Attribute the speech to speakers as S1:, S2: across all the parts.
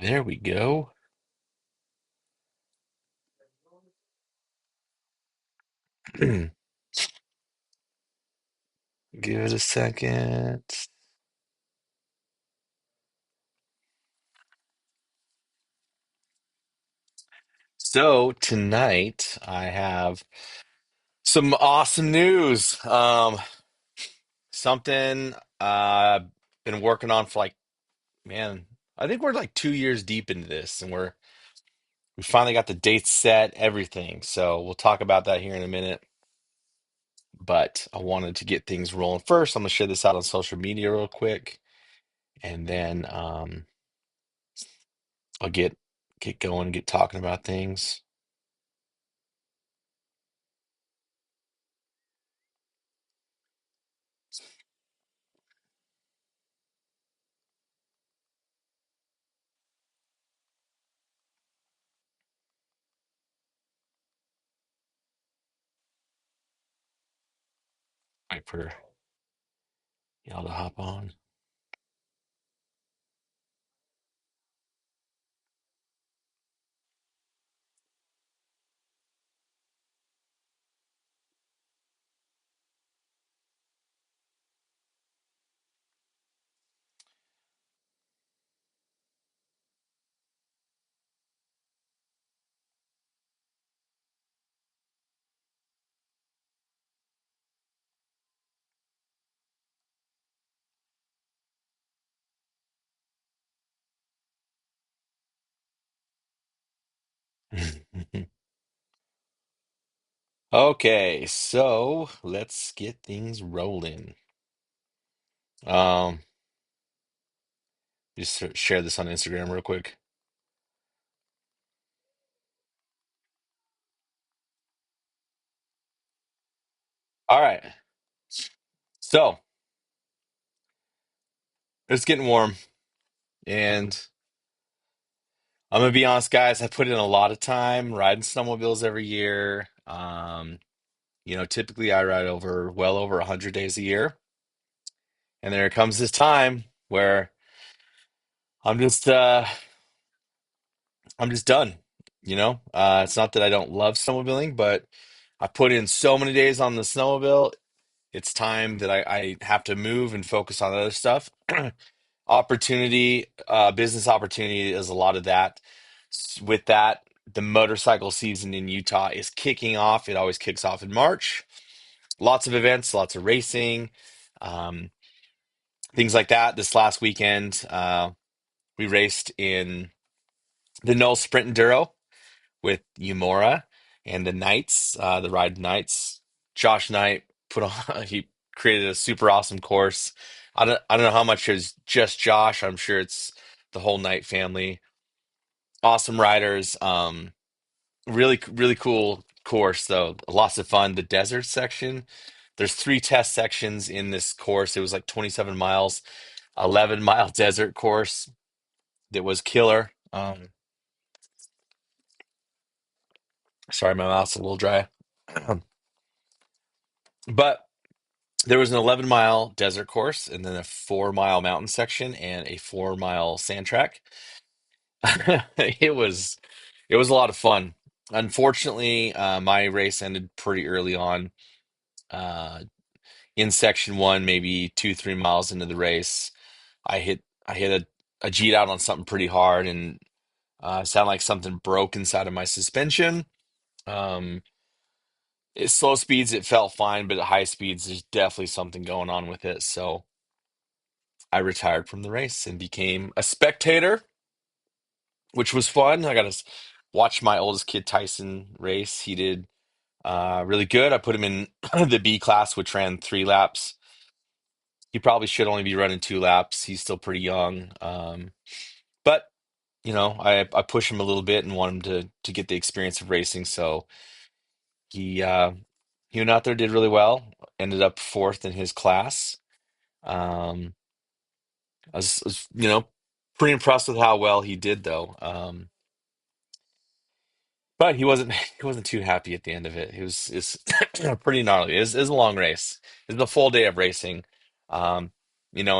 S1: There we go. Give it a second. So tonight I have some awesome news. Something I've been working on for man, I think we're like 2 years deep into this, and we finally got the dates set, everything. So we'll talk about that here in a minute. But I wanted to get things rolling first. I'm gonna share this out on social media real quick, and then I'll get going, get talking about things. Wait for y'all to hop on. Okay, so let's get things rolling. Um, just share this on Instagram real quick. All right, so it's getting warm, and I'm gonna be honest, guys. I put in a lot of time riding snowmobiles every year. Typically I ride over well over 100 days a year, and there comes this time where I'm just uh I'm just done. It's not that I don't love snowmobiling, but I put in so many days on the snowmobile. It's time that I have to move and focus on other stuff. Business opportunity is a lot of that. With that, the motorcycle season in Utah is kicking off. It always kicks off in March. Lots of events, lots of racing, um, things like that. This last weekend, we raced in the Knoll Sprint Enduro with Umora and the Knights, the Ride Knights. Josh Knight put on he created a super awesome course. I don't know how much is just Josh. I'm sure it's the whole Knight family. Awesome riders. Really really cool course though. Lots of fun. The desert section. There's three test sections in this course. It was like 27 miles, 11-mile desert course that was killer. Sorry, my mouth's a little dry. But there was an 11-mile desert course and then a 4-mile mountain section and a 4-mile sand track. It was it was a lot of fun. Unfortunately, my race ended pretty early on. Uh, in section one, maybe 2, 3 miles into the race, I hit a G'd out on something pretty hard and sounded like something broke inside of my suspension. Um, at slow speeds, it felt fine, but at high speeds, there's definitely something going on with it. So I retired from the race and became a spectator, which was fun. I got to watch my oldest kid Tyson race. He did really good. I put him in the B class, which ran 3 laps. He probably should only be running 2 laps. He's still pretty young. But I push him a little bit and want him to get the experience of racing. So he uh, he went out there, did really well. Ended up fourth in his class. Um, I was pretty impressed with how well he did, though. But he wasn't too happy at the end of it. It's pretty gnarly. It was a long race. It was a full day of racing.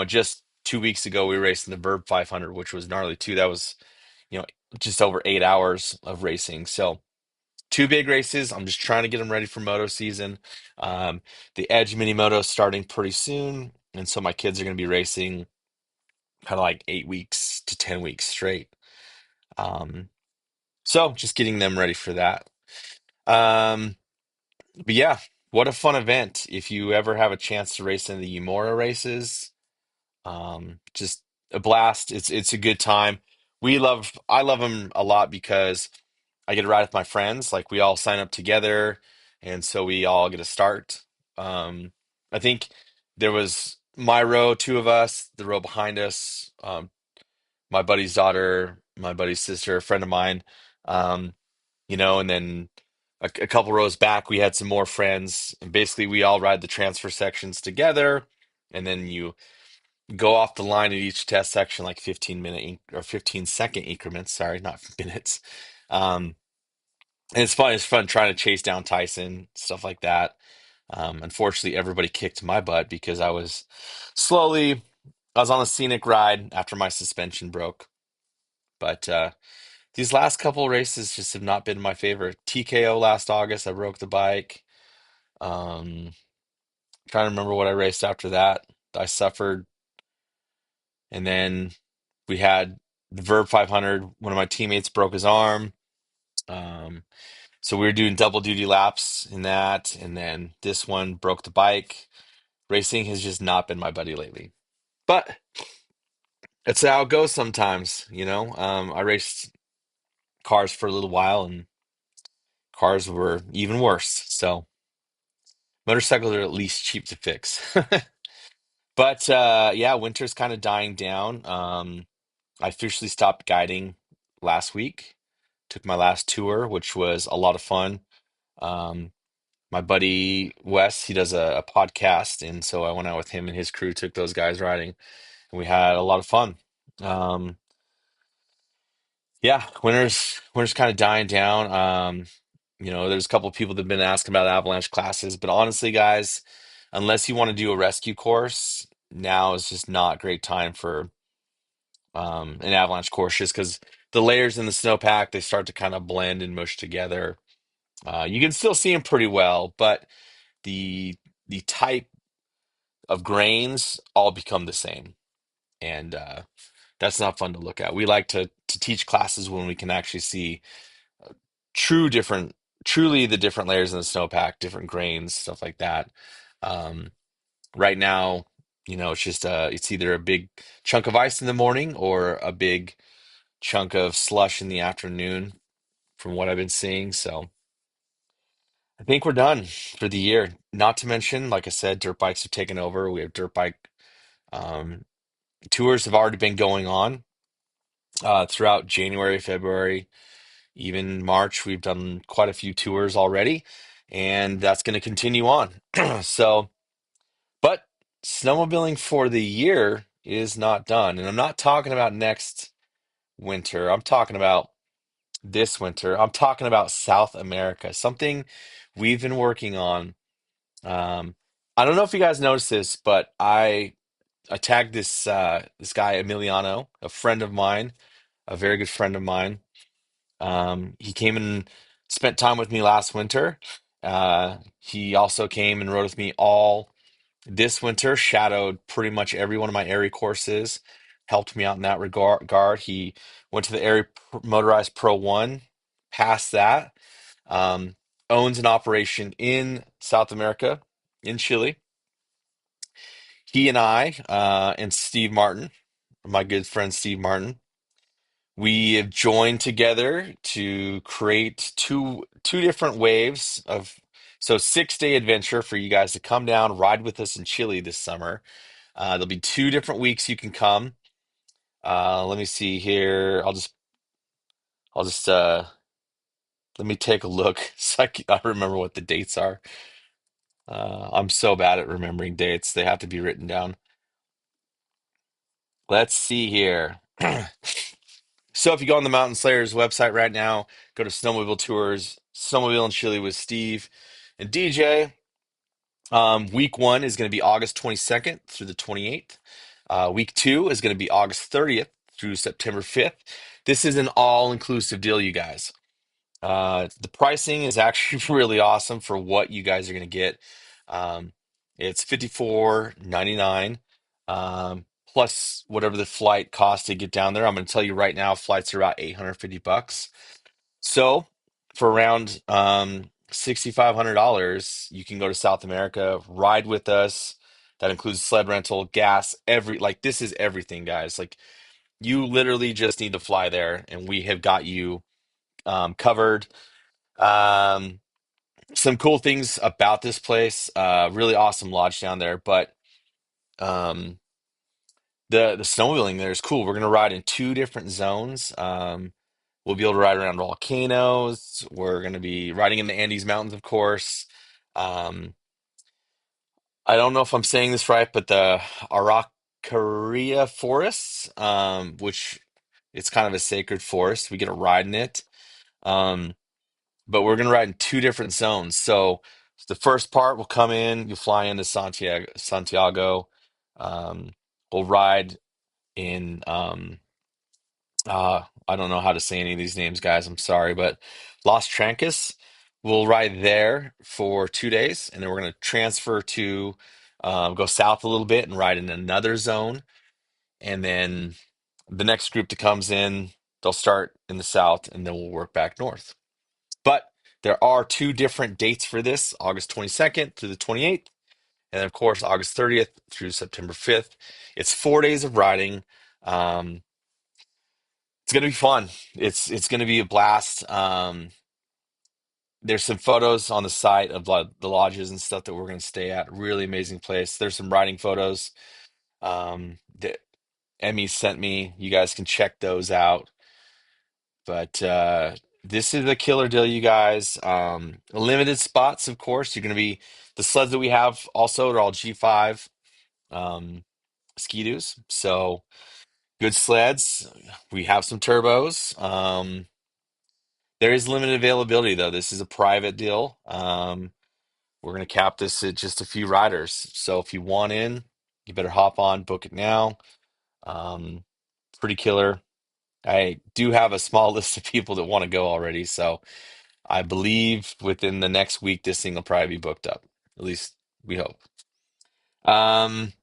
S1: Just 2 weeks ago we raced in the Verb 500, which was gnarly too. That was you know, just over 8 hours of racing. So two big races. I'm just trying to get them ready for moto season. Um, the Edge Mini Moto is starting pretty soon, and so my kids are going to be racing kind of like 8 weeks to 10 weeks straight. Um, so just getting them ready for that. Um, but yeah, what a fun event. If you ever have a chance to race in the Umora races, just a blast. It's a good time. I love them a lot because I get to ride with my friends. Like we all sign up together, and so we all get a start. I think there was my row, two of us, the row behind us, my buddy's daughter, my buddy's sister, a friend of mine, um, and then a couple rows back, we had some more friends, and basically we all ride the transfer sections together, and then you go off the line at each test section like 15-minute or 15-second increments. Sorry, not minutes. Um, and it's fun. It's fun trying to chase down Tyson, stuff like that. Unfortunately, everybody kicked my butt because slowly, I was on a scenic ride after my suspension broke. But these last couple races just have not been my favorite. TKO last August, I broke the bike. Um, Trying to remember what I raced after that. I suffered, and then we had the Verb 500. One of my teammates broke his arm. Um, so we were doing double duty laps in that, and then this one broke the bike. Racing has just not been my buddy lately. But it's how it goes sometimes, you know. I raced cars for a little while, and cars were even worse. So motorcycles are at least cheap to fix. But yeah, winter's kind of dying down. I officially stopped guiding last week. Took my last tour, which was a lot of fun. Um, my buddy Wes, he does a podcast, and so I went out with him and his crew, took those guys riding, and we had a lot of fun. Um, yeah, winter's kind of dying down. There's a couple of people that have been asking about avalanche classes, but honestly, guys, unless you want to do a rescue course, now is just not a great time for an avalanche course, just because the layers in the snowpack, they start to kind of blend and mush together. You can still see them pretty well, but the the type of grains all become the same, and that's not fun to look at. We like to teach classes when we can actually see true different, truly the different layers in the snowpack, different grains, stuff like that. Um, right now, it's either a big chunk of ice in the morning or a big chunk of slush in the afternoon, from what I've been seeing. So I think we're done for the year. Not to mention, like I said, dirt bikes have taken over. We have dirt bike um, tours have already been going on throughout January, February, even March. We've done quite a few tours already, and that's going to continue on. So, but snowmobiling for the year is not done. And I'm not talking about next winter. I'm talking about this winter. I'm talking about South America, something we've been working on. Um, I don't know if you guys noticed this, but I tagged this guy Emiliano, a friend of mine, a very good friend of mine. He came and spent time with me last winter. He also came and rode with me all this winter, shadowed pretty much every one of my Airy courses, helped me out in that regard. He went to the Airy Motorized Pro 1, passed that, um, owns an operation in South America, in Chile. He and I, and Steve Martin, my good friend Steve Martin, we have joined together to create two different waves of 6-day adventure for you guys to come down, ride with us in Chile this summer. There'll be 2 different weeks you can come. Let me see here. I'll just let me take a look so I remember what the dates are. I'm so bad at remembering dates. They have to be written down. Let's see here. So if you go on the Mountain Slayers website right now, go to Snowmobile Tours, Snowmobile in Chile with Steve and DJ. Week 1 is going to be August 22nd through the 28th. Week 2 is going to be August 30th through September 5th. This is an all-inclusive deal, you guys. The pricing is actually really awesome for what you guys are going to get. Um, it's 54.99 plus whatever the flight costs to get down there. I'm going to tell you right now, flights are about 850 bucks. So for around $6,500, you can go to South America, ride with us. That includes sled rental, gas, this is everything, guys. Like you literally just need to fly there, and we have got you covered. Um, some cool things about this place. Really awesome lodge down there, but um, the snowmobiling there is cool. We're gonna ride in two different zones. We'll be able to ride around volcanoes. We're gonna be riding in the Andes Mountains, of course. Um, I don't know if I'm saying this right, but the Araucaria forests, which it's kind of a sacred forest. We get a ride in it. Um, but we're going to ride in two different zones. So the first part will come in, you'll fly into Santiago. Um, we'll ride in I don't know how to say any of these names, guys. I'm sorry, but Los Trancas. We'll ride there for 2 days, and then we're going to transfer to go south a little bit and ride in another zone. And then the next group that comes in, they'll start in the south, and then we'll work back north. But there are two different dates for this, August 22nd through the 28th, and of course, August 30th through September 5th. It's 4 days of riding. Um, it's gonna be fun. It's gonna be a blast. There's some photos on the site of the lodges and stuff that we're gonna stay at. Really amazing place. There's some riding photos that Emmy sent me. You guys can check those out. But this is a killer deal, you guys. Limited spots, of course. You're going to be the sleds that we have also are all G5 um, Ski-Doos. So good sleds. We have some turbos. There is limited availability, though. This is a private deal. We're going to cap this at just a few riders. So if you want in, you better hop on, book it now. Um, Pretty killer. I do have a small list of people that want to go already. So. I believe within the next week, this thing will probably be booked up. At least we hope. Um,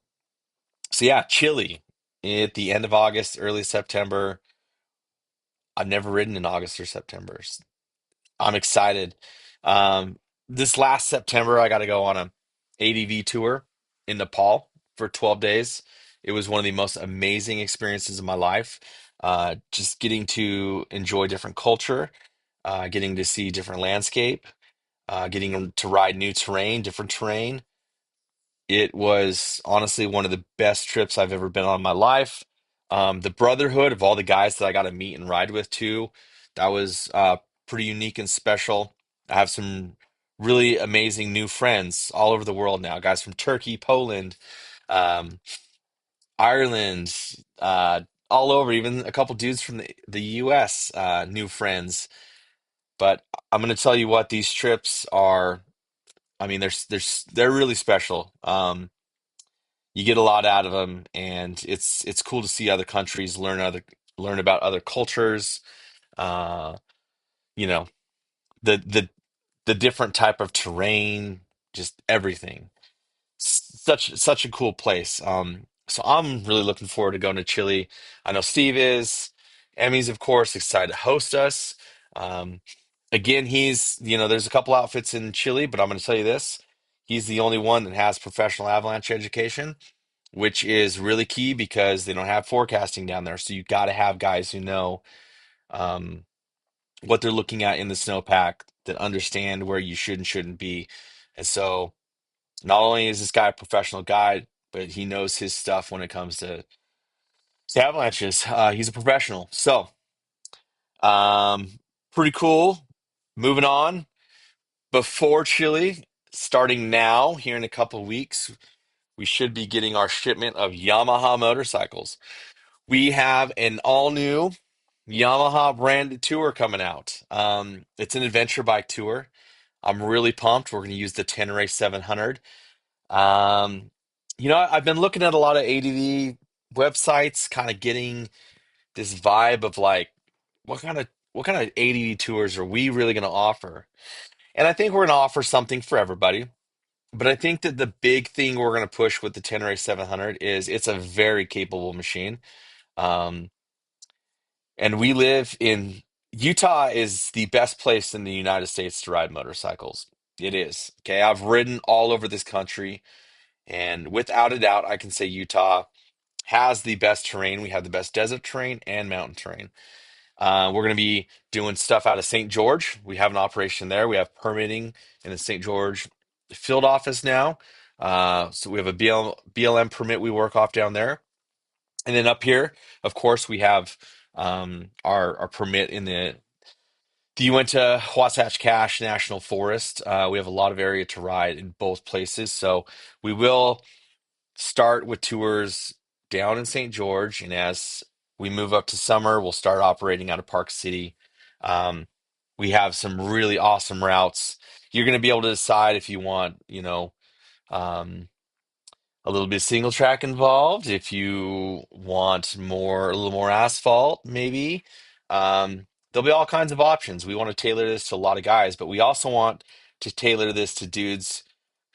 S1: so yeah, Chile at the end of August, early September. I've never ridden in August or September. I'm excited. Um, this last September, I got to go on a ADV tour in Nepal for 12 days. It was one of the most amazing experiences of my life. Just getting to enjoy different culture, getting to see different landscape, getting to ride new terrain, different terrain. It was honestly one of the best trips I've ever been on in my life. The brotherhood of all the guys that I got to meet and ride with too, that was pretty unique and special. I have some really amazing new friends all over the world now, guys from Turkey, Poland, um, Ireland, all over, even a couple dudes from the US, new friends. But I'm going to tell you what, these trips are. I mean, they're really special. You get a lot out of them, and it's cool to see other countries, learn about other cultures. Uh, you know, the the different type of terrain, just everything. Such a cool place. So I'm really looking forward to going to Chile. I know Steve is. Emmy's, of course, excited to host us. Um, Again, there's a couple outfits in Chile, but I'm going to tell you this. He's the only one that has professional avalanche education, which is really key because they don't have forecasting down there. So you got to have guys who know um, what they're looking at in the snowpack, that understand where you should and shouldn't be. And so not only is this guy a professional guide, but he knows his stuff when it comes to avalanches. He's a professional. So, um, pretty cool. Moving on. Before Chile, starting now, here in a couple of weeks, we should be getting our shipment of Yamaha motorcycles. We have an all new Yamaha branded tour coming out. It's an adventure bike tour. I'm really pumped. We're going to use the Tenere 700. I've been looking at a lot of ADV websites, kind of getting this vibe of like, what kind of ADV tours are we really going to offer? And I think we're going to offer something for everybody. But I think that the big thing we're going to push with the Tenere 700 is it's a very capable machine. Um, and we live in Utah is the best place in the United States to ride motorcycles. It is. Okay. I've ridden all over this country, and without a doubt, I can say Utah has the best terrain. We have the best desert terrain and mountain terrain. We're going to be doing stuff out of St. George. We have an operation there. We have permitting in the St. George field office now. So we have a BLM permit we work off down there. And then up here, of course, we have our permit in the Uinta Wasatch Cache National Forest. We have a lot of area to ride in both places. So we will start with tours down in St. George, and as we move up to summer, we'll start operating out of Park City. Um, we have some really awesome routes. You're going to be able to decide if you want, um, a little bit of single track involved, if you want a little more asphalt, maybe. There'll be all kinds of options. We want to tailor this to a lot of guys, but we also want to tailor this to dudes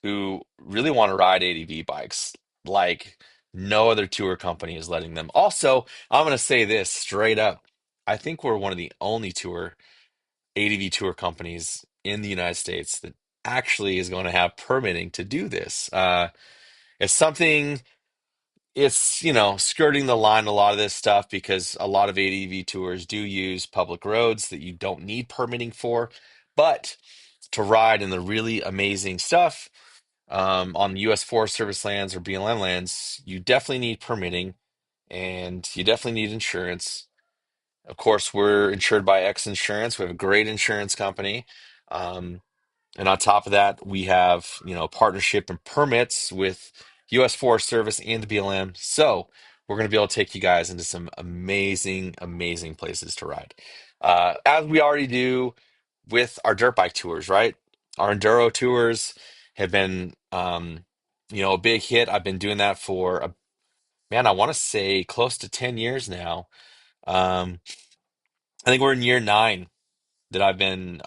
S1: who really want to ride ADV bikes like no other tour company is letting them. Also, I'm going to say this straight up. I think we're one of the only ADV tour companies in the United States that actually is going to have permitting to do this. It's something, skirting the line a lot of this stuff because a lot of ADV tours do use public roads that you don't need permitting for. But to ride in the really amazing stuff, on U.S. Forest Service lands or BLM lands, you definitely need permitting and you definitely need insurance. Of course, we're insured by X Insurance. We have a great insurance company. Um, and on top of that, we have, partnership and permits with U.S. Forest Service and the BLM. So we're going to be able to take you guys into some amazing, amazing places to ride. As we already do with our dirt bike tours, right? Our enduro tours have been, a big hit. I've been doing that for, man, I want to say close to 10 years now. Um, I think we're in year 9 that I've been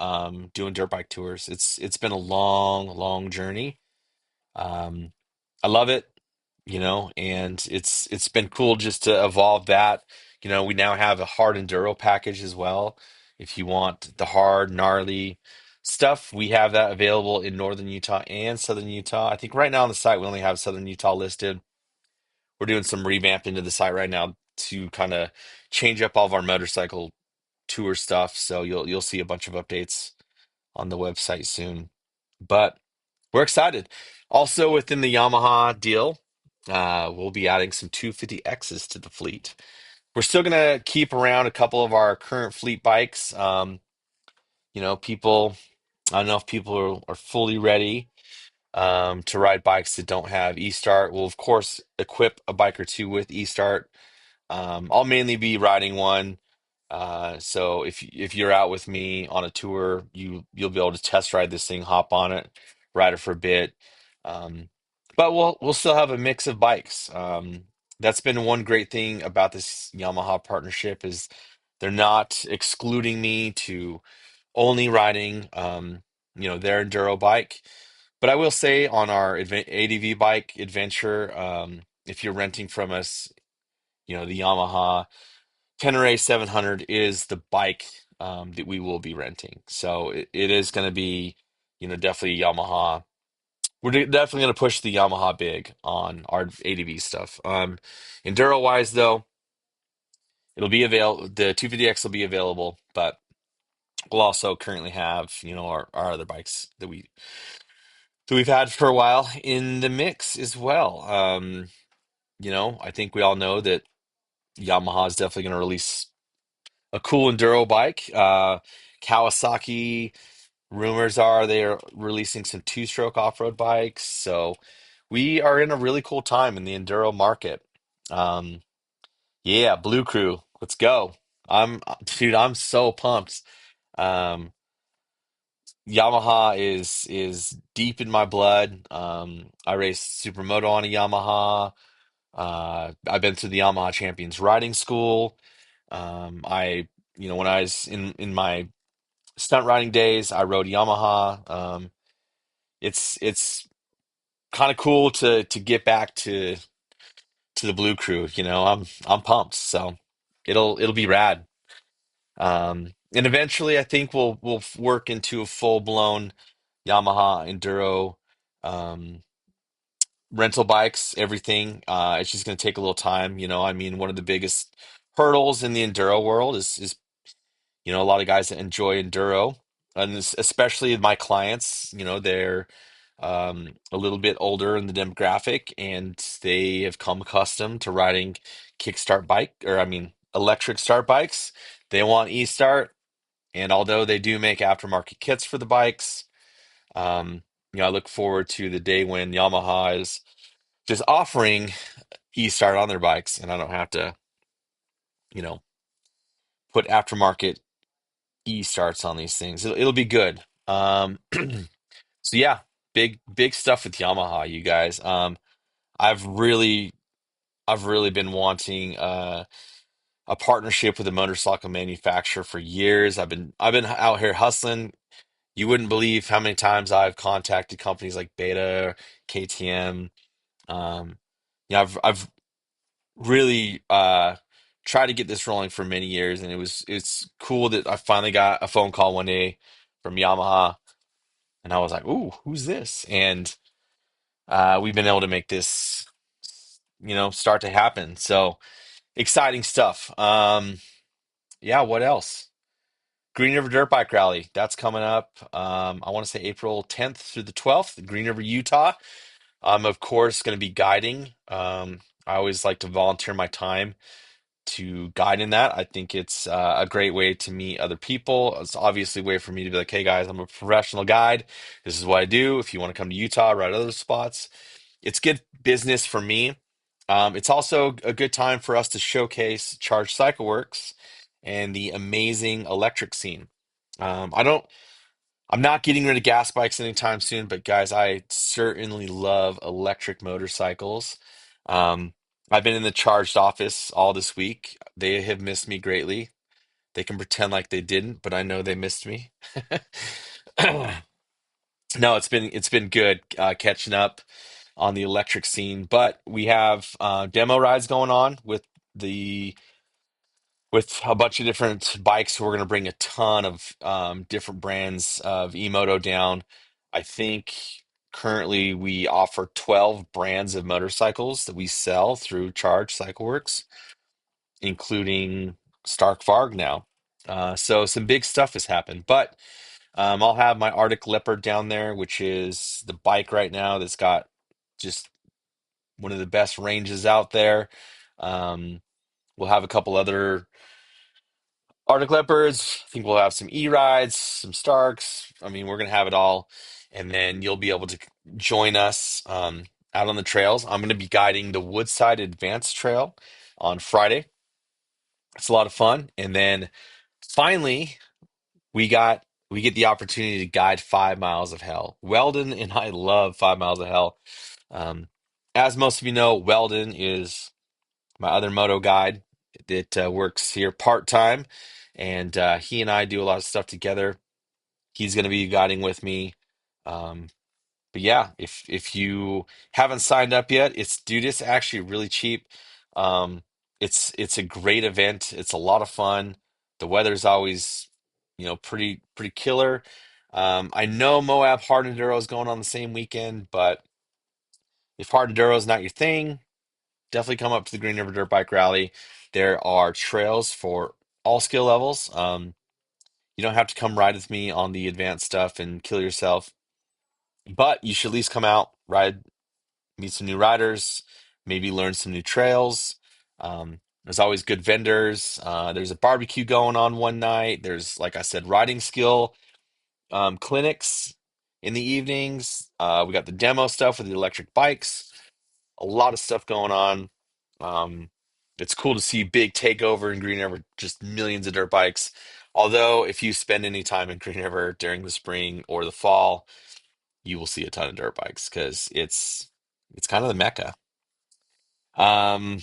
S1: doing dirt bike tours. It's been a long, long journey. Um, I love it, and it's been cool just to evolve that. We now have a hard enduro package as well. If you want the hard, gnarly stuff, we have that available in northern Utah and southern Utah. I think right now on the site we only have southern Utah listed. We're doing some revamp into the site right now to kind of change up all of our motorcycle tour stuff. So you'll see a bunch of updates on the website soon. But we're excited. Also, within the Yamaha deal, we'll be adding some 250Xs to the fleet. We're still going to keep around a couple of our current fleet bikes. People, I don't know if people are fully ready to ride bikes that don't have e-start. We'll, of course, equip a bike or two with e-start. I'll mainly be riding one. So if you're out with me on a tour, you'll be able to test ride this thing, hop on it, ride it for a bit. Um, but we'll still have a mix of bikes. That's been one great thing about this Yamaha partnership is they're not excluding me to only riding their enduro bike. But I will say on our ADV bike adventure, if you're renting from us, the Yamaha Tenere 700 is the bike that we will be renting. So it is going to be, definitely Yamaha. Definitely going to push the Yamaha big on our ADV stuff. Enduro wise, though, it'll be available. The 250X will be available, but we'll also currently have, our other bikes that we've had for a while in the mix as well. I think we all know that Yamaha is definitely going to release a cool enduro bike. Kawasaki, rumors are they are releasing some two-stroke off-road bikes. So we are in a really cool time in the enduro market. Um, yeah, Blue Crew, let's go. I'm so pumped. Um, Yamaha is deep in my blood. I raced supermoto on a Yamaha. I've been through the Yamaha Champions Riding School. When I was in my stunt riding days, I rode Yamaha. It's kind of cool to get back to the Blue Crew. I'm pumped, so it'll be rad. And eventually, I think we'll work into a full blown Yamaha Enduro um, rental bikes, everything. It's just going to take a little time. I mean, one of the biggest hurdles in the enduro world is a lot of guys that enjoy enduro, and especially my clients. They're a little bit older in the demographic, and they have come accustomed to riding kickstart bike, or I mean, electric start bikes. They want e-start, and although they do make aftermarket kits for the bikes, um, I look forward to the day when Yamaha is just offering e-start on their bikes, and I don't have to, you know, put aftermarket e-starts on these things. It'll be good. So yeah, big stuff with Yamaha, you guys. I've really I've really been wanting a partnership with a motorcycle manufacturer for years. I've been out here hustling. You wouldn't believe how many times I've contacted companies like Beta, KTM. Um, I've really tried to get this rolling for many years, and it's cool that I finally got a phone call one day from Yamaha, and I was like, "Ooh, who's this?" And we've been able to make this, start to happen. So exciting stuff. Yeah, what else? Green River Dirt Bike Rally, that's coming up. I want to say April 10th through the 12th, Green River, Utah. I'm, of course, going to be guiding. I always like to volunteer my time to guide in that. I think it's a great way to meet other people. It's obviously a way for me to be like, hey guys, I'm a professional guide. This is what I do. If you want to come to Utah, ride other spots, it's good business for me. It's also a good time for us to showcase Charge Cycle Works and the amazing electric scene. I don't. I'm not getting rid of gas bikes anytime soon, but guys, I certainly love electric motorcycles. Um, I've been in the Charged office all this week. They have missed me greatly. They can pretend like they didn't, but I know they missed me. No, it's been good catching up on the electric scene, but we have demo rides going on the with a bunch of different bikes. We're going to bring a ton of different brands of e-moto down. I think currently we offer 12 brands of motorcycles that we sell through Charge Cycle Works, including Stark Varg now. So some big stuff has happened, but I'll have my Arctic Leopard down there, which is the bike right now that's got just one of the best ranges out there. Um, we'll have a couple other Arctic Leopards. I think we'll have some E-Rides, some Starks. I mean, we're gonna have it all, and then you'll be able to join us out on the trails. I'm gonna be guiding the Woodside Advanced Trail on Friday. It's a lot of fun, and then finally we got we get the opportunity to guide 5 miles of hell. Weldon and I love 5 miles of hell. Um, as most of you know, Weldon is my other moto guide that works here part time, and he and I do a lot of stuff together. He's going to be guiding with me. Um, but yeah, if you haven't signed up yet, it's actually really cheap. Um, it's a great event. It's a lot of fun. The weather's always, pretty killer. I know Moab Hard Enduro is going on the same weekend, but if Hard Enduro is not your thing, definitely come up to the Green River Dirt Bike Rally. There are trails for all skill levels. You don't have to come ride with me on the advanced stuff and kill yourself, but you should at least come out, ride, meet some new riders, maybe learn some new trails. There's always good vendors. There's a barbecue going on one night. There's, like I said, riding skill clinics in the evenings. We got the demo stuff with the electric bikes. A lot of stuff going on. Um, it's cool to see big takeover in Green River, just millions of dirt bikes. Although, if you spend any time in Green River during the spring or the fall, you will see a ton of dirt bikes because it's kind of the mecca. Um,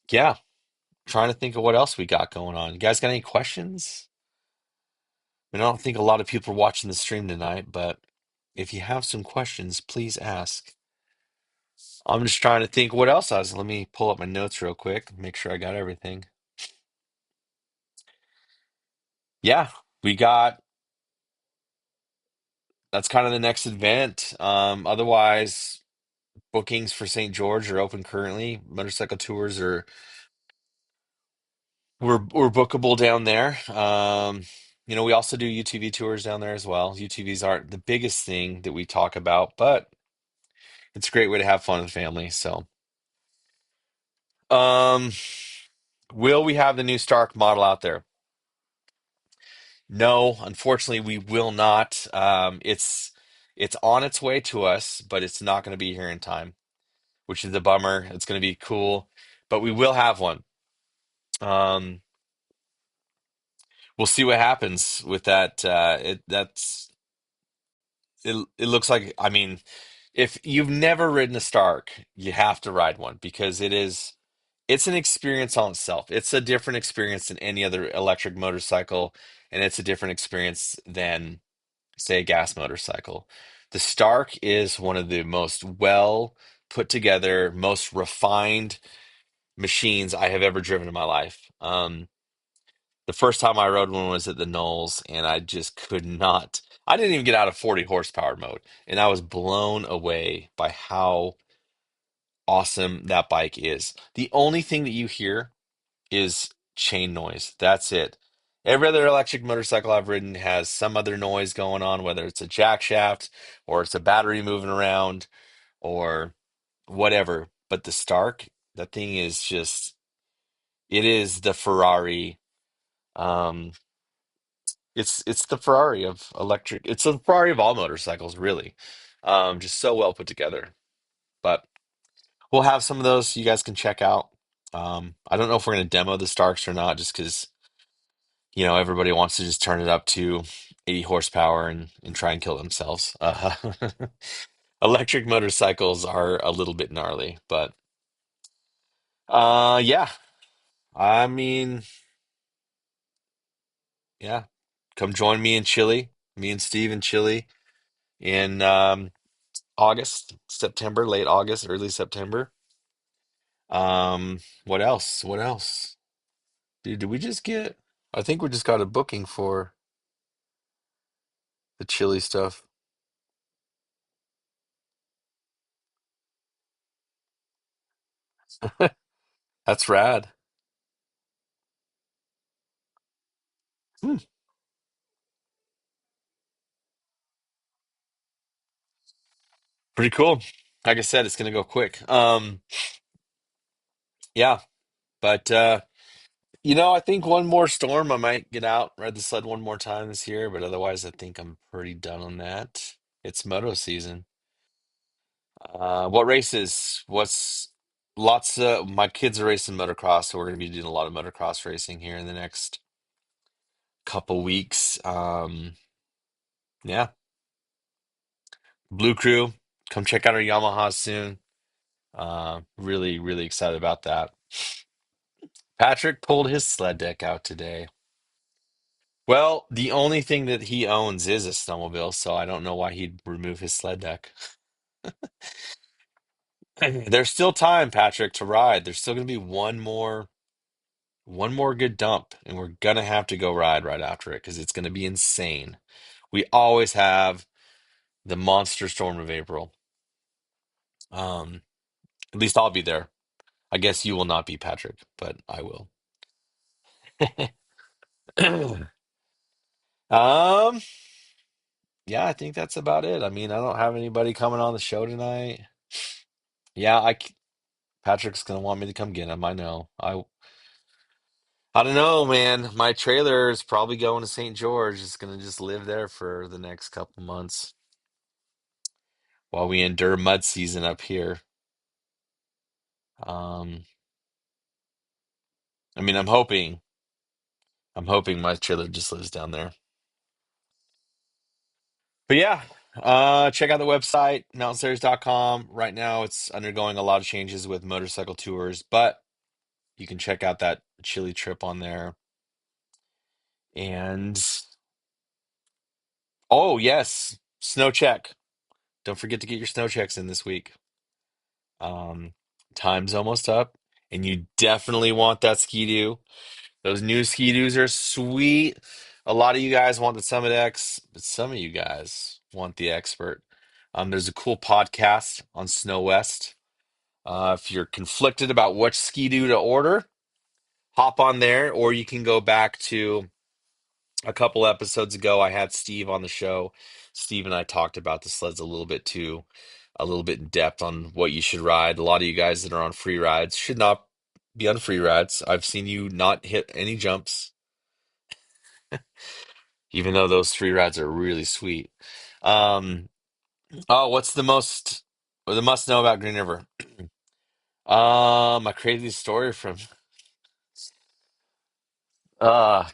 S1: yeah. Trying to think of what else we got going on. You guys got any questions? I mean, I don't think a lot of people are watching the stream tonight, but if you have some questions, please ask. I'm just trying to think what else I was. Let me pull up my notes real quick, make sure I got everything. Yeah, we got that's kind of the next event. Otherwise, bookings for St. George are open currently. Motorcycle tours are we're bookable down there. We also do UTV tours down there as well. UTVs aren't the biggest thing that we talk about, but it's a great way to have fun with family. So, um, will we have the new Stark model out there? No, unfortunately, we will not. It's on its way to us, but it's not going to be here in time, which is a bummer. It's going to be cool, but we will have one. Um, we'll see what happens with that. It looks like, I mean, if you've never ridden a Stark, you have to ride one because it's an experience on itself. It's a different experience than any other electric motorcycle, and it's a different experience than, say, a gas motorcycle. The Stark is one of the most well put together, most refined machines I have ever driven in my life. The first time I rode one was at the Knolls, and I just could not. I didn't even get out of 40 horsepower mode, and I was blown away by how awesome that bike is. The only thing that you hear is chain noise. That's it. Every other electric motorcycle I've ridden has some other noise going on, whether it's a jack shaft or it's a battery moving around or whatever. But the Stark, that thing is just, it is the Ferrari. Um, it's the Ferrari of electric. It's the Ferrari of all motorcycles, really. Just so well put together. But we'll have some of those you guys can check out. I don't know if we're going to demo the Starks or not, just because everybody wants to just turn it up to 80 horsepower and try and kill themselves. Electric motorcycles are a little bit gnarly, but yeah. I mean, yeah. Come join me in Chile, me and Steve in Chile in August, September, late August, early September. What else? What else? Dude, did we just get? I think we just got a booking for the Chile stuff. That's rad. Hmm, pretty cool. Like I said, it's gonna go quick. Yeah, but I think one more storm, I might get out, ride the sled one more time this year, but otherwise, I think I'm pretty done on that. It's moto season. What races? What's lots of my kids are racing motocross, so we're gonna be doing a lot of motocross racing here in the next couple weeks. Yeah, Blue Crew, come check out our Yamaha soon. Really, really excited about that. Patrick pulled his sled deck out today. Well, the only thing that he owns is a snowmobile, so I don't know why he'd remove his sled deck. There's still time, Patrick, to ride. There's still gonna be one more good dump, and we're gonna have to go ride right after it because it's gonna be insane. We always have the monster storm of April. Um, at least I'll be there. I guess you will not be, Patrick, but I will. Um, yeah, I think that's about it. I mean, I don't have anybody coming on the show tonight. Yeah, Patrick's gonna want me to come get him. I know. I don't know, man. My trailer is probably going to St. George. It's gonna just live there for the next couple months while we endure mud season up here. Um, I mean, I'm hoping my trailer just lives down there. But yeah, check out the website, mountainslayers.com. Right now, it's undergoing a lot of changes with motorcycle tours, but you can check out that a chili trip on there. And oh yes, snow check. Don't forget to get your snow checks in this week. Um, Time's almost up, and you definitely want that ski-doo. Those new ski-doos are sweet. A lot of you guys want the Summit X, but some of you guys want the Expert. There's a cool podcast on Snow West. If you're conflicted about which ski-doo to order, hop on there, or you can go back to a couple episodes ago. I had Steve on the show. Steve and I talked about the sleds a little bit too, a little bit in depth on what you should ride. A lot of you guys that are on free rides should not be on free rides. I've seen you not hit any jumps, even though those free rides are really sweet. Um, oh, what's the most or the must know about Green River? A crazy story from uh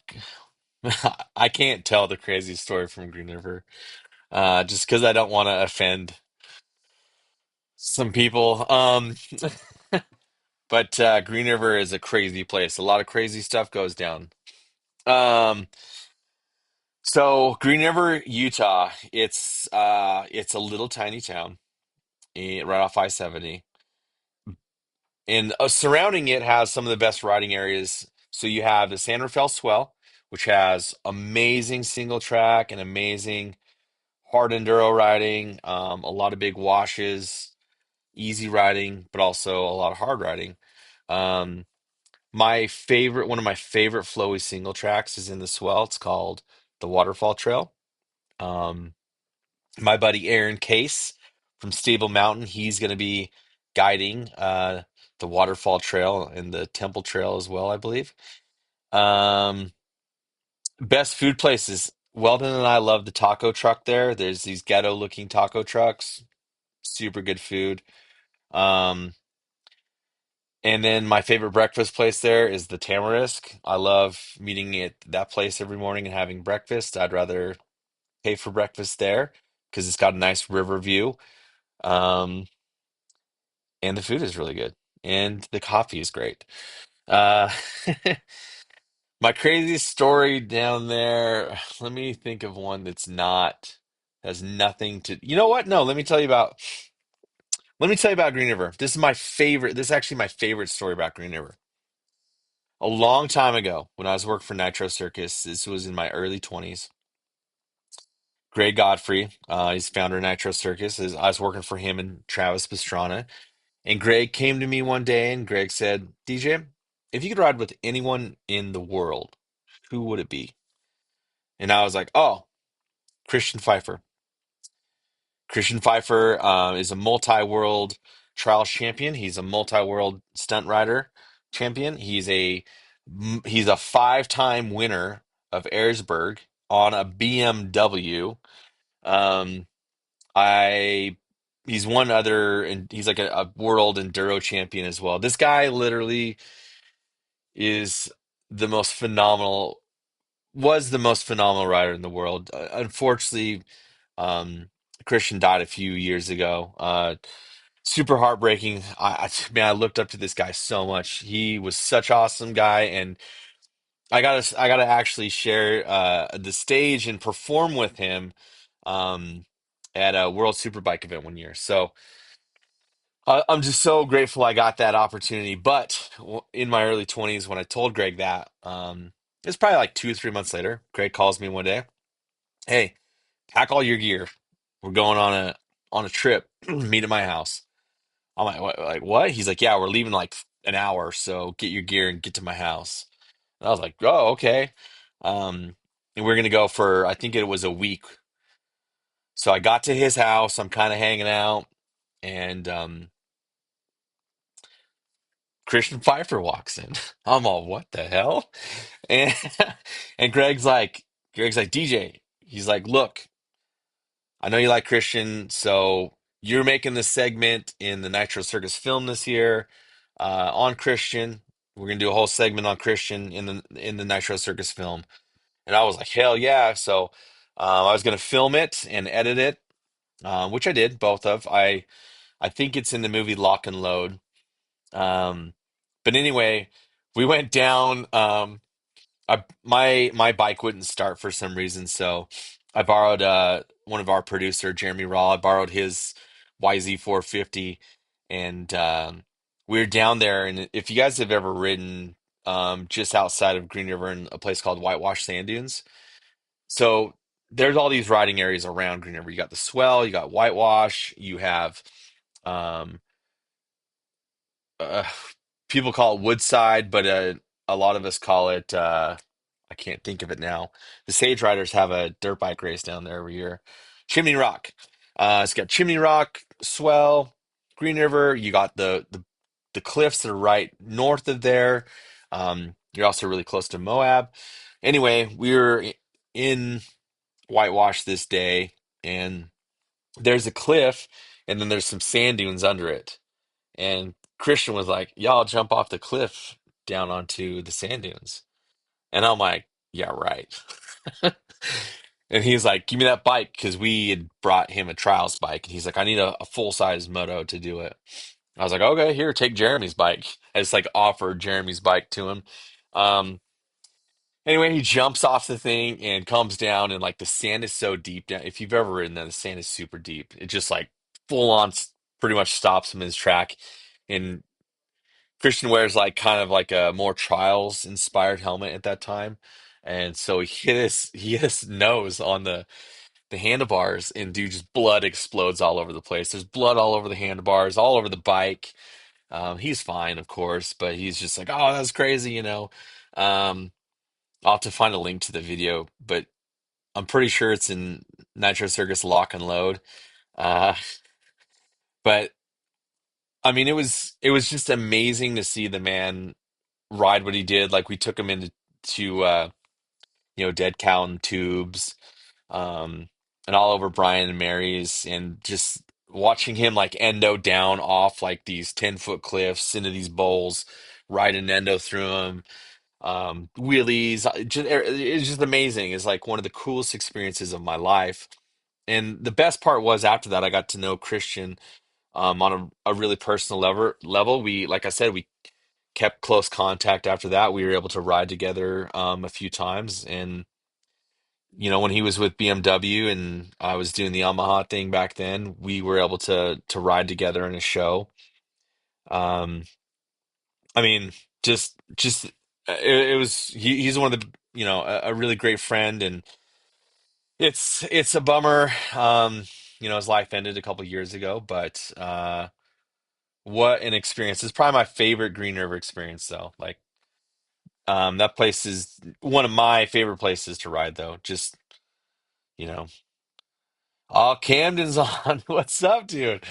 S1: I can't tell the crazy story from Green River. Just because I don't want to offend some people. But Green River is a crazy place. A lot of crazy stuff goes down. Um, so Green River, Utah, it's a little tiny town right off I-70, and surrounding it has some of the best riding areas. So you have the San Rafael Swell, which has amazing single track and amazing hard enduro riding, a lot of big washes, easy riding, but also a lot of hard riding. Um, one of my favorite flowy single tracks is in the swell. It's called the Waterfall Trail. Um, my buddy Aaron Case from Stable Mountain, he's going to be guiding the Waterfall Trail and the Temple Trail as well, I believe. Um, Best food places. Weldon and I love the taco truck there. There's these ghetto looking taco trucks, super good food. Um, And then my favorite breakfast place there is the Tamarisk. I love meeting at that place every morning and having breakfast. I'd rather pay for breakfast there because it's got a nice river view. Um, and the food is really good. And the coffee is great. Uh, my craziest story down there, let me think of one that's not, has nothing to, you know what? No, let me tell you about Green River. This is actually my favorite story about Green River. A long time ago, when I was working for Nitro Circus, this was in my early 20s. Greg Godfrey, he's founder of Nitro Circus. I was working for him and Travis Pastrana. And Greg came to me one day and Greg said, DJ, if you could ride with anyone in the world, who would it be? And I was like, oh, Christian Pfeiffer. Christian Pfeiffer is a multi-world trials champion. He's a multi-world stunt rider champion. He's a five-time winner of Erzberg on a BMW. Um, I he's one other, and he's like a world enduro champion as well. This guy literally is the most phenomenal was the most phenomenal rider in the world. Unfortunately, um, Christian died a few years ago. Super heartbreaking. Man, I looked up to this guy so much. He was such an awesome guy, and I gotta actually share the stage and perform with him um, at a World Superbike event one year. So I'm just so grateful I got that opportunity. But in my early 20s, when I told Greg that, it's probably like 2 or 3 months later. Greg calls me one day. Hey, pack all your gear. We're going on a trip. Meet at my house. I'm like, what? He's like, yeah, we're leaving like an hour, so get your gear and get to my house. And I was like, oh, okay. And we're gonna go for, I think it was a week. So I got to his house. I'm kind of hanging out, and Christian Pfeiffer walks in. I'm all, what the hell? And and Greg's like, DJ. He's like, look, I know you like Christian, so you're making this segment in the Nitro Circus film this year on Christian. We're gonna do a whole segment on Christian in the Nitro Circus film. And I was like, hell yeah! So I was gonna film it and edit it, which I did both of. I think it's in the movie Lock and Load. Um, but anyway, We went down. My bike wouldn't start for some reason, so I borrowed one of our producer, Jeremy Raw. I borrowed his YZ 450, and we were down there. And if you guys have ever ridden just outside of Green River in a place called Whitewash Sand Dunes, so there's all these riding areas around Green River. You got the Swell, you got Whitewash, you have um, uh, people call it Woodside, but a lot of us call it I can't think of it now. The Sage Riders have a dirt bike race down there every year. Chimney Rock. It's got Chimney Rock, Swell, Green River. You got the cliffs that are right north of there. You're also really close to Moab. Anyway, we were in Whitewash this day, and there's a cliff, and then there's some sand dunes under it. And Christian was like, "Y'all jump off the cliff down onto the sand dunes." And I'm like, "Yeah, right." And he's like, "Give me that bike," because we had brought him a trials bike. And he's like, "I need a full-size moto to do it." I was like, "Okay, here, take Jeremy's bike." I just like offered Jeremy's bike to him. Um, anyway, he jumps off the thing and comes down, and like the sand is so deep down. If you've ever ridden that, the sand is super deep. It just like full on pretty much stops him in his track. And Christian wears like kind of like a more trials inspired helmet at that time. And so he hit his nose on the handlebars, and dude, just blood explodes all over the place. There's blood all over the handlebars, all over the bike. He's fine, of course, but he's just like, "Oh, that's crazy," you know. I'll have to find a link to the video, but I'm pretty sure it's in Nitro Circus Lock and Load. Uh, but I mean, it was just amazing to see the man ride what he did. Like we took him into Dead Cow and Tubes, um, and all over Brian and Mary's, and just watching him like endo down off like these 10-foot cliffs into these bowls, ride an endo through them, wheelies. It's just amazing. It's like one of the coolest experiences of my life. And the best part was after that, I got to know Christian on a really personal level. Like I said, we kept close contact after that. We were able to ride together a few times, and when he was with BMW and I was doing the Yamaha thing back then, we were able to ride together in a show. Um, I mean, just it was he's one of the a really great friend, and it's a bummer. His life ended a couple years ago, but what an experience! It's probably my favorite Green River experience, though. Like, that place is one of my favorite places to ride, though. Just you know. Oh, Camden's on. What's up, dude?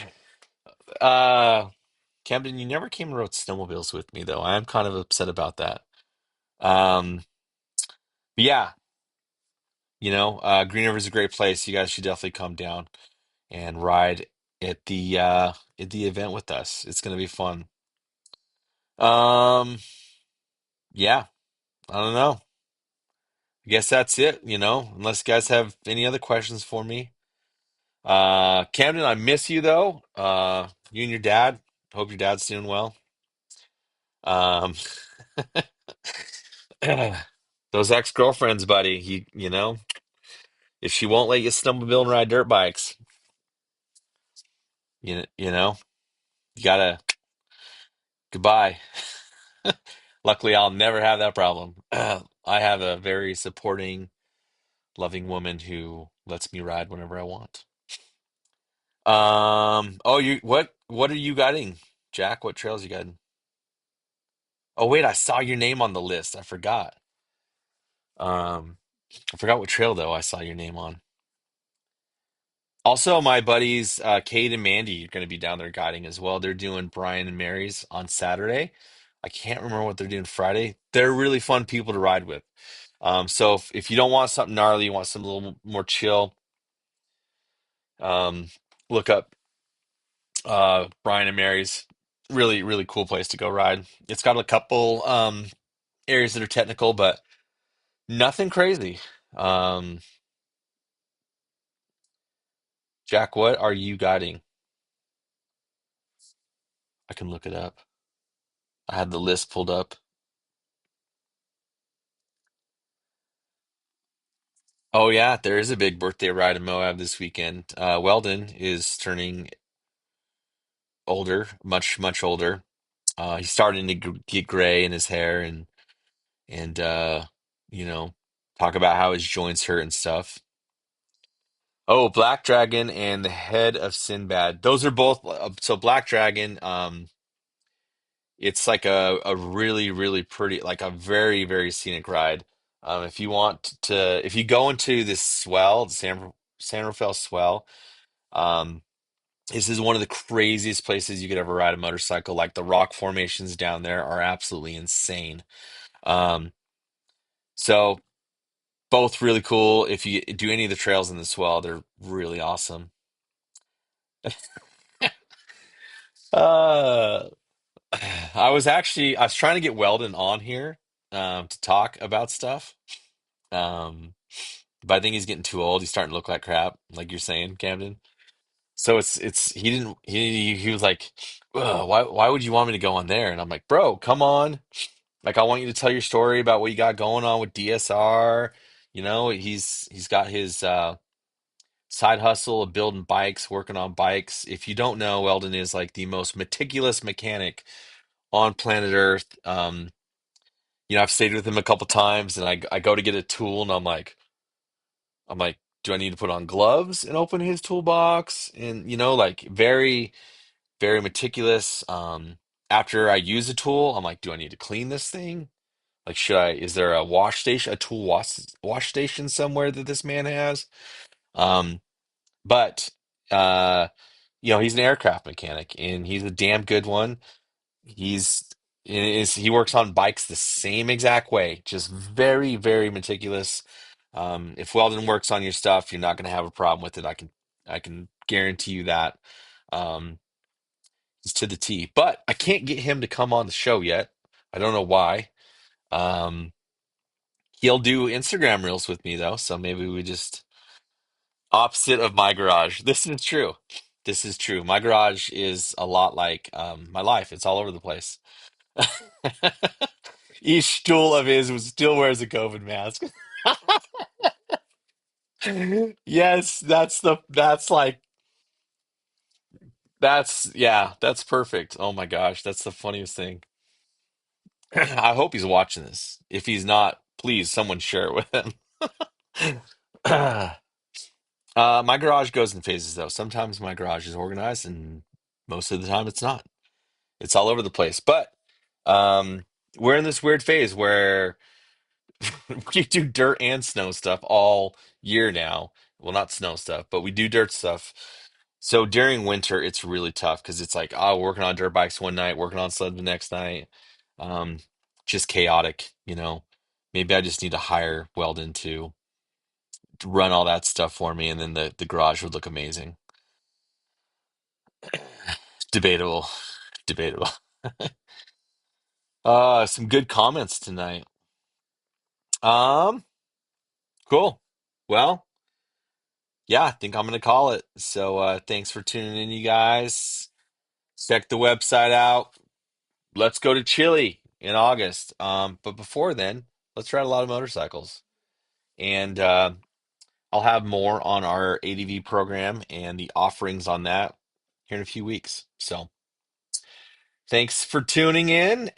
S1: Uh, Camden, you never came and rode snowmobiles with me, though. I am kind of upset about that. Um, but yeah, Green River's a great place. You guys should definitely come down and ride at the event with us. It's gonna be fun. Um, yeah, I don't know. I guess that's it, unless you guys have any other questions for me. Camden, I miss you though. You and your dad. Hope your dad's doing well. Um, those ex-girlfriends, buddy, if she won't let you snowmobile and ride dirt bikes, you know, you gotta goodbye. Luckily, I'll never have that problem. I have a very supporting, loving woman who lets me ride whenever I want. Oh, what are you guiding, Jack? What trails you guiding? Oh, wait, I saw your name on the list. I forgot. Um, I forgot what trail though I saw your name on. Also, my buddies Cade and Mandy are going to be down there guiding as well. They're doing Brian and Mary's on Saturday. I can't remember what they're doing Friday. They're really fun people to ride with. So if you don't want something gnarly, you want something a little more chill, um, look up Brian and Mary's. Really, really cool place to go ride. It's got a couple areas that are technical, but nothing crazy. Um, Jack, what are you guiding? I can look it up. I had the list pulled up. Oh yeah, there is a big birthday ride in Moab this weekend. Weldon is turning older, much older. He's starting to get gray in his hair and you know, talk about how his joints hurt and stuff. Oh, Black Dragon and the Head of Sinbad. Those are both so Black Dragon, it's like a really pretty, like a very scenic ride. If you want to, if you go into this swell, the San Rafael swell, um, this is one of the craziest places you could ever ride a motorcycle. Like the rock formations down there are absolutely insane. Um, so both really cool. If you do any of the trails in the swell, they're really awesome. Uh, I was trying to get Weldon on here to talk about stuff. Um, but I think he's getting too old. He's starting to look like crap, like you're saying, Camden. So it's he didn't he was like, "Ugh, why would you want me to go on there?" And I'm like, "Bro, come on. Like I want you to tell your story about what you got going on with DSR. You know, he's got his side hustle of building bikes, working on bikes. If you don't know, Weldon is like the most meticulous mechanic on planet Earth. I've stayed with him a couple times, and I go to get a tool, and I'm like, do I need to put on gloves and open his toolbox? And like very meticulous. After I use a tool, I'm like, do I need to clean this thing? Like, is there a wash station, a tool wash station somewhere that this man has? Um, but uh, he's an aircraft mechanic, and he's a damn good one. He's he works on bikes the same exact way, just very meticulous. If Weldon works on your stuff, you're not going to have a problem with it. I can guarantee you that. Um, it's to the T. But I can't get him to come on the show yet. I don't know why. Um, he'll do Instagram reels with me though, so maybe we just opposite of my garage. This is true. This is true. My garage is a lot like my life. It's all over the place. Each stool of his still wears a COVID mask. Yes, yeah, that's perfect. Oh my gosh, that's the funniest thing. I hope he's watching this. If he's not, please someone share it with him. My garage goes in phases though. Sometimes my garage is organized and most of the time it's not. It's all over the place. But um we're in this weird phase where we do dirt and snow stuff all year now. Well, not snow stuff, but we do dirt stuff. So during winter, it's really tough because it's like, oh, working on dirt bikes one night, working on sled the next night. Um, just chaotic. Maybe I just need to hire Weldon to run all that stuff for me, and then the garage would look amazing. Debatable, debatable. Some good comments tonight. Um, cool. Well, yeah, I think I'm gonna call it. So thanks for tuning in, you guys. Check the website out. Let's go to Chile in August. But before then, let's ride a lot of motorcycles. And I'll have more on our ADV program and the offerings on that here in a few weeks. So thanks for tuning in.